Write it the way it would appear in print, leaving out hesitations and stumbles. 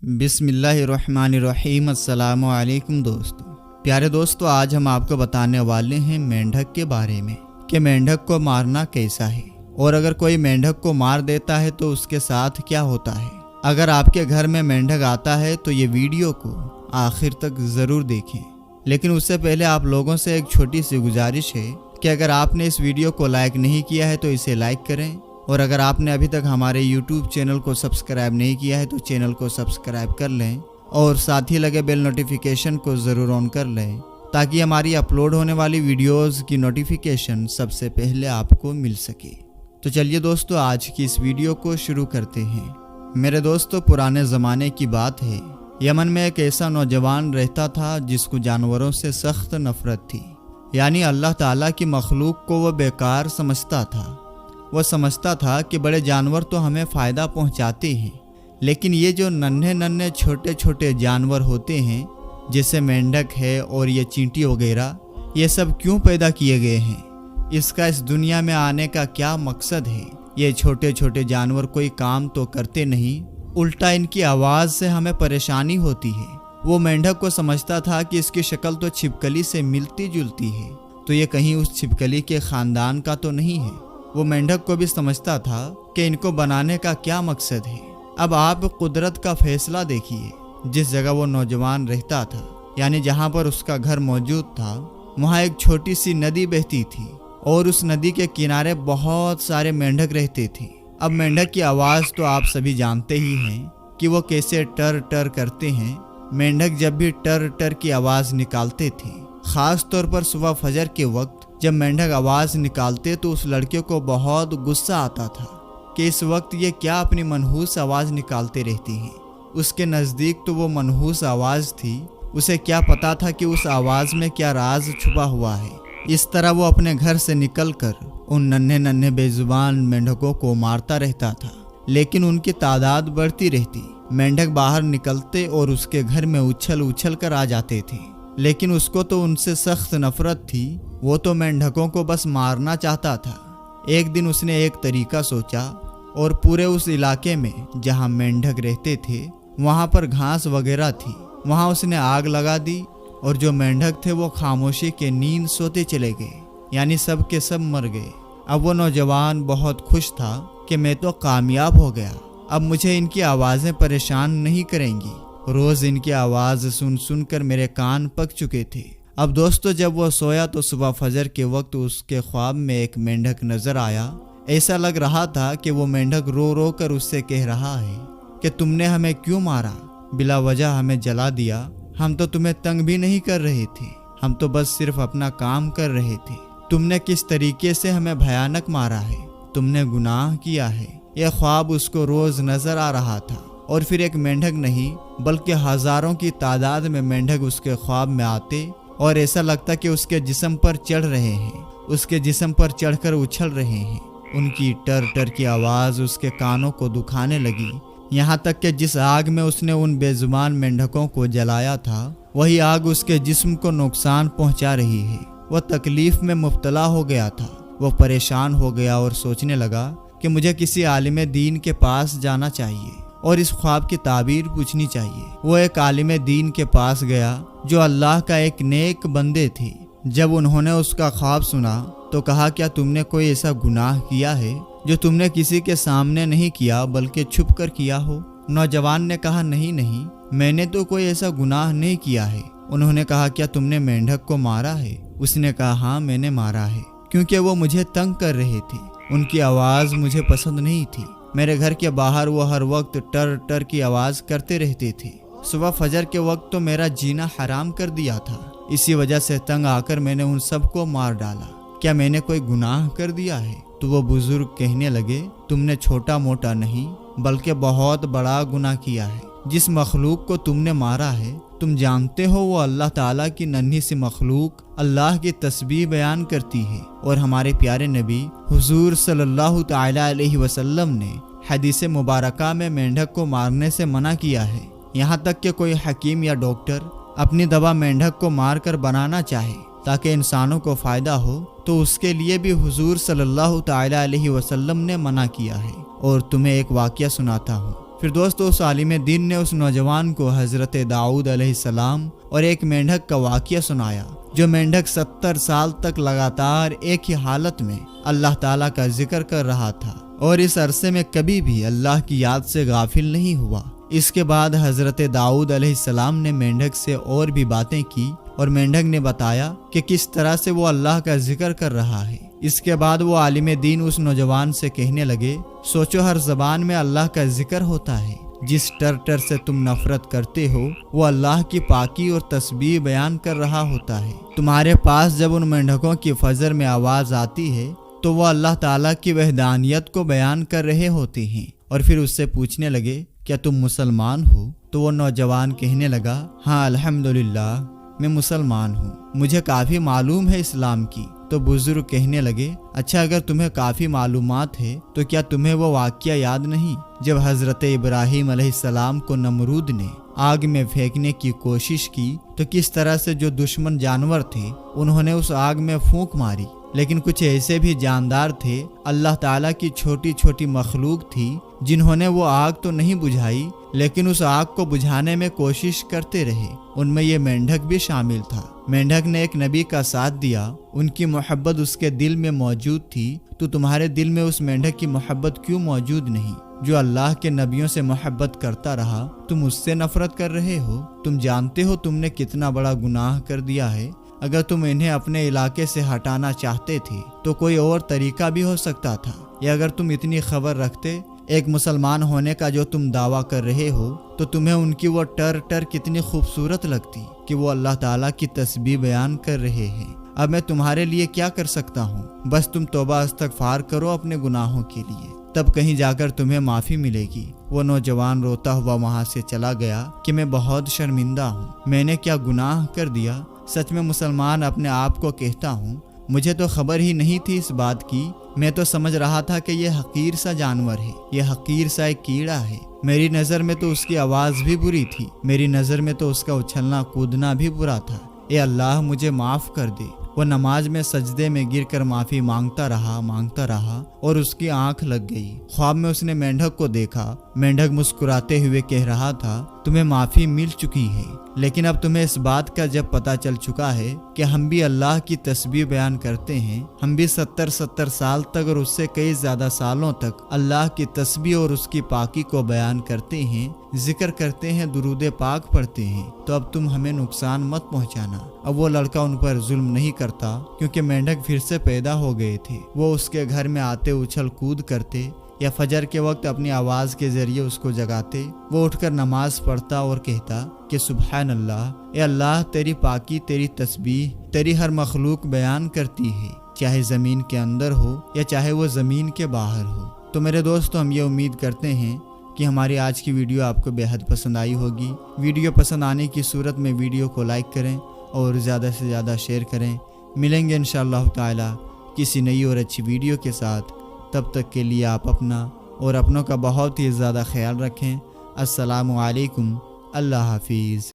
बिस्मिल्लाहिर्रहमानिर्रहीम। अस्सलामु अलैकुम दोस्तों। प्यारे दोस्तों, आज हम आपको बताने वाले हैं मेंढक के बारे में कि मेंढक को मारना कैसा है और अगर कोई मेंढक को मार देता है तो उसके साथ क्या होता है। अगर आपके घर में मेंढक आता है तो ये वीडियो को आखिर तक ज़रूर देखें। लेकिन उससे पहले आप लोगों से एक छोटी सी गुजारिश है कि अगर आपने इस वीडियो को लाइक नहीं किया है तो इसे लाइक करें, और अगर आपने अभी तक हमारे YouTube चैनल को सब्सक्राइब नहीं किया है तो चैनल को सब्सक्राइब कर लें और साथ ही लगे बेल नोटिफिकेशन को ज़रूर ऑन कर लें ताकि हमारी अपलोड होने वाली वीडियोस की नोटिफिकेशन सबसे पहले आपको मिल सके। तो चलिए दोस्तों, आज की इस वीडियो को शुरू करते हैं। मेरे दोस्तों, पुराने ज़माने की बात है। यमन में एक ऐसा नौजवान रहता था जिसको जानवरों से सख्त नफरत थी, यानी अल्लाह ताला की मखलूक को वह बेकार समझता था। वह समझता था कि बड़े जानवर तो हमें फ़ायदा पहुंचाते हैं, लेकिन ये जो नन्हे नन्हे छोटे छोटे जानवर होते हैं जैसे मेंढक है और ये चींटी वगैरह, ये सब क्यों पैदा किए गए हैं? इसका इस दुनिया में आने का क्या मकसद है? ये छोटे छोटे जानवर कोई काम तो करते नहीं, उल्टा इनकी आवाज़ से हमें परेशानी होती है। वो मेंढक को समझता था कि इसकी शक्ल तो छिपकली से मिलती जुलती है, तो ये कहीं उस छिपकली के ख़ानदान का तो नहीं है। वो मेंढक को भी समझता था कि इनको बनाने का क्या मकसद है। अब आप कुदरत का फैसला देखिए। जिस जगह वो नौजवान रहता था, यानी जहाँ पर उसका घर मौजूद था, वहाँ एक छोटी सी नदी बहती थी और उस नदी के किनारे बहुत सारे मेंढक रहते थे। अब मेंढक की आवाज़ तो आप सभी जानते ही हैं कि वो कैसे टर टर करते हैं। मेंढक जब भी टर टर की आवाज़ निकालते थे, ख़ास तौर पर सुबह फजर के वक्त जब मेंढक आवाज़ निकालते तो उस लड़के को बहुत गुस्सा आता था कि इस वक्त ये क्या अपनी मनहूस आवाज़ निकालते रहती हैं। उसके नज़दीक तो वो मनहूस आवाज़ थी, उसे क्या पता था कि उस आवाज़ में क्या राज छुपा हुआ है। इस तरह वो अपने घर से निकलकर उन नन्हे नन्हे बेजुबान मेंढकों को मारता रहता था, लेकिन उनकी तादाद बढ़ती रहती। मेंढक बाहर निकलते और उसके घर में उछल उछल कर आ जाते थे, लेकिन उसको तो उनसे सख्त नफरत थी। वो तो मेंढकों को बस मारना चाहता था। एक दिन उसने एक तरीका सोचा और पूरे उस इलाके में जहाँ मेंढक रहते थे वहाँ पर घास वगैरह थी, वहाँ उसने आग लगा दी और जो मेंढक थे वो खामोशी के नींद सोते चले गए, यानी सब के सब मर गए। अब वो नौजवान बहुत खुश था कि मैं तो कामयाब हो गया, अब मुझे इनकी आवाज़ें परेशान नहीं करेंगी। रोज़ इनकी आवाज़ सुन सुन कर मेरे कान पक चुके थे। अब दोस्तों, जब वो सोया तो सुबह फजर के वक्त उसके ख्वाब में एक मेंढक नजर आया। ऐसा लग रहा था कि वो मेंढक रो रो कर उससे कह रहा है कि तुमने हमें क्यों मारा, बिला वजह हमें जला दिया। हम तो तुम्हें तंग भी नहीं कर रहे थे, हम तो बस सिर्फ अपना काम कर रहे थे। तुमने किस तरीके से हमें भयानक मारा है, तुमने गुनाह किया है। यह ख्वाब उसको रोज नजर आ रहा था और फिर एक मेंढक नहीं बल्कि हजारों की तादाद में मेंढक उसके ख्वाब में आते और ऐसा लगता कि उसके जिस्म पर चढ़ रहे हैं, उसके जिस्म पर चढ़कर उछल रहे हैं। उनकी टर टर की आवाज़ उसके कानों को दुखाने लगी, यहाँ तक कि जिस आग में उसने उन बेजुबान मेंढकों को जलाया था वही आग उसके जिस्म को नुकसान पहुँचा रही है। वह तकलीफ में मुब्तला हो गया था। वह परेशान हो गया और सोचने लगा कि मुझे किसी आलिम दीन के पास जाना चाहिए और इस ख्वाब की ताबीर पूछनी चाहिए। वो एक आलिम दीन के पास गया जो अल्लाह का एक नेक बंदे थे। जब उन्होंने उसका ख्वाब सुना तो कहा, क्या तुमने कोई ऐसा गुनाह किया है जो तुमने किसी के सामने नहीं किया बल्कि छुप कर किया हो? नौजवान ने कहा, नहीं नहीं, मैंने तो कोई ऐसा गुनाह नहीं किया है। उन्होंने कहा, क्या तुमने मेंढक को मारा है? उसने कहा, हाँ मैंने मारा है, क्योंकि वो मुझे तंग कर रहे थे, उनकी आवाज़ मुझे पसंद नहीं थी। मेरे घर के बाहर वो हर वक्त टर टर की आवाज़ करते रहते थे। सुबह फजर के वक्त तो मेरा जीना हराम कर दिया था। इसी वजह से तंग आकर मैंने उन सबको मार डाला। क्या मैंने कोई गुनाह कर दिया है? तो वो बुजुर्ग कहने लगे, तुमने छोटा मोटा नहीं बल्कि बहुत बड़ा गुनाह किया है। जिस मखलूक को तुमने मारा है, तुम जानते हो वो अल्लाह ताला की नन्ही सी मखलूक अल्लाह की तस्बीह बयान करती है। और हमारे प्यारे नबी हुजूर सल्लल्लाहु ताला अलैहि वसल्लम ने हदीस मुबारका में मेंढक को मारने से मना किया है। यहाँ तक कि कोई हकीम या डॉक्टर अपनी दवा मेंढक को मार कर बनाना चाहे ताकि इंसानों को फ़ायदा हो तो उसके लिए भी हुजूर सल्लल्लाहु ताला अलैहि वसल्लम ने मना किया है। और तुम्हें एक वाक़या सुनाता हूँ। پھر دوستو اس عالم دین نے اس نوجوان کو حضرت داؤد علیہ السلام اور ایک مینڈھک کا واقعہ سنایا، جو مینڈھک 70 سال تک لگاتار ایک ہی حالت میں اللہ تعالیٰ کا ذکر کر رہا تھا اور اس عرصے میں کبھی بھی اللہ کی یاد سے غافل نہیں ہوا۔ اس کے بعد حضرت داؤد علیہ السلام نے مینڈھک سے اور بھی باتیں کی اور مینڈھک نے بتایا کہ کس طرح سے وہ اللہ کا ذکر کر رہا ہے۔ اس کے بعد وہ عالم دین اس نوجوان سے کہنے لگے، سوچو ہر زبان میں اللہ کا ذکر ہوتا ہے، جس ٹر سے تم نفرت کرتے ہو وہ اللہ کی پاکی اور تسبیح بیان کر رہا ہوتا ہے۔ تمہارے پاس جب ان مینڈھکوں کی فجر میں آواز آتی ہے تو وہ اللہ تعالیٰ کی وحدانیت کو بیان کر رہے ہوتے ہیں۔ اور پھر اس سے پوچھنے لگے، کیا تم مسلمان ہو؟ تو وہ نوجوان کہنے لگا، ہاں الحمدللہ میں مسلمان ہوں، مجھے کافی معلوم ہے اسلام کی۔ تو بزرگ کہنے لگے، اچھا اگر تمہیں کافی معلومات ہے تو کیا تمہیں وہ واقعہ یاد نہیں جب حضرت ابراہیم علیہ السلام کو نمرود نے آگ میں پھینکنے کی کوشش کی تو کس طرح سے جو دشمن جانور تھے انہوں نے اس آگ میں پھونک ماری، لیکن کچھ ایسے بھی جاندار تھے، اللہ تعالیٰ کی چھوٹی چھوٹی مخلوق تھی جنہوں نے وہ آگ تو نہیں بجھائی لیکن اس آگ کو بجھانے میں کوشش کرتے رہے، ان میں یہ مینڈھک بھی شامل تھا۔ مینڈھک نے ایک نبی کا ساتھ دیا، ان کی محبت اس کے دل میں موجود تھی، تو تمہارے دل میں اس مینڈھک کی محبت کیوں موجود نہیں جو اللہ کے نبیوں سے محبت کرتا رہا؟ تم اس سے نفرت کر رہے ہو، تم جانتے ہو تم نے کتنا بڑا گناہ کر دیا ہے۔ اگر تم انہیں اپنے علاقے سے ہٹانا چاہتے تھے تو کوئی اور طریقہ بھی ہو سکتا تھا، یا اگر تم اتنی خبر رکھتے ایک مسلمان ہونے کا جو تم دعویٰ کر رہے ہو تو تمہیں ان کی وہ ٹر کتنی خوبصورت لگتی کہ وہ اللہ تعالیٰ کی تسبیح بیان کر رہے ہیں۔ اب میں تمہارے لیے کیا کر سکتا ہوں؟ بس تم توبہ استغفار کرو اپنے گناہوں کے لیے، تب کہیں جا کر تمہیں معافی ملے گی۔ وہ نوجوان روتا ہوا وہاں سے چلا گیا کہ میں بہت شرمندہ ہوں، میں نے کیا گناہ کر دیا؟ سچ میں مسلمان اپنے آپ کو کہتا ہوں، مجھے تو خبر ہی نہیں تھی اس بات کی، میں تو سمجھ رہا تھا کہ یہ حقیر سا جانور ہے، یہ حقیر سا ایک کیڑا ہے۔ میری نظر میں تو اس کی آواز بھی بری تھی، میری نظر میں تو اس کا اچھلنا کودنا بھی برا تھا۔ اے اللہ مجھے معاف کر دے۔ وہ نماز میں سجدے میں گر کر معافی مانگتا رہا اور اس کی آنکھ لگ گئی۔ خواب میں اس نے مینڈھک کو دیکھا، مینڈھک مسکراتے ہوئے کہہ رہا تھا، تمہیں معافی مل چکی ہے، لیکن اب تمہیں اس بات کا جب پتہ چل چکا ہے کہ ہم بھی اللہ کی تسبیح بیان کرتے ہیں، ہم بھی 70 سال تک اور اس سے کئی زیادہ سالوں تک اللہ کی تسبیح اور اس کی پاکی کو بیان کرتے ہیں، ذکر کرتے ہیں، درود پاک پڑھتے ہیں، تو اب تم ہمیں نقصان مت پہنچانا۔ اب وہ لڑکا ان پر ظلم نہیں کرتا کیونکہ مینڈھک پھر سے پیدا ہو گئے تھے۔ وہ اس کے گھر میں آتے اچھل کود کرتے یا فجر کے وقت اپنی آواز کے ذریعے اس کو جگاتے۔ وہ اٹھ کر نماز پڑھتا اور کہتا کہ سبحان اللہ، اے اللہ تیری پاکی، تیری تسبیح تیری ہر مخلوق بیان کرتی ہے، چاہے زمین کے اندر ہو یا چاہے وہ زمین کے باہر ہو۔ تو میرے دوستو، ہم یہ امید کرتے ہیں کہ ہماری آج کی ویڈیو آپ کو بے حد پسند آئی ہوگی۔ ویڈیو پسند آنے کی صورت میں ویڈیو کو لائک کریں اور زیادہ سے زیادہ شیئر کریں۔ ملیں گے انشاءاللہ تعالی کسی نئی اور اچھی ویڈیو کے ساتھ، تب تک کے لیے آپ اپنا اور اپنوں کا بہت ہی زیادہ خیال رکھیں۔ السلام علیکم، اللہ حافظ۔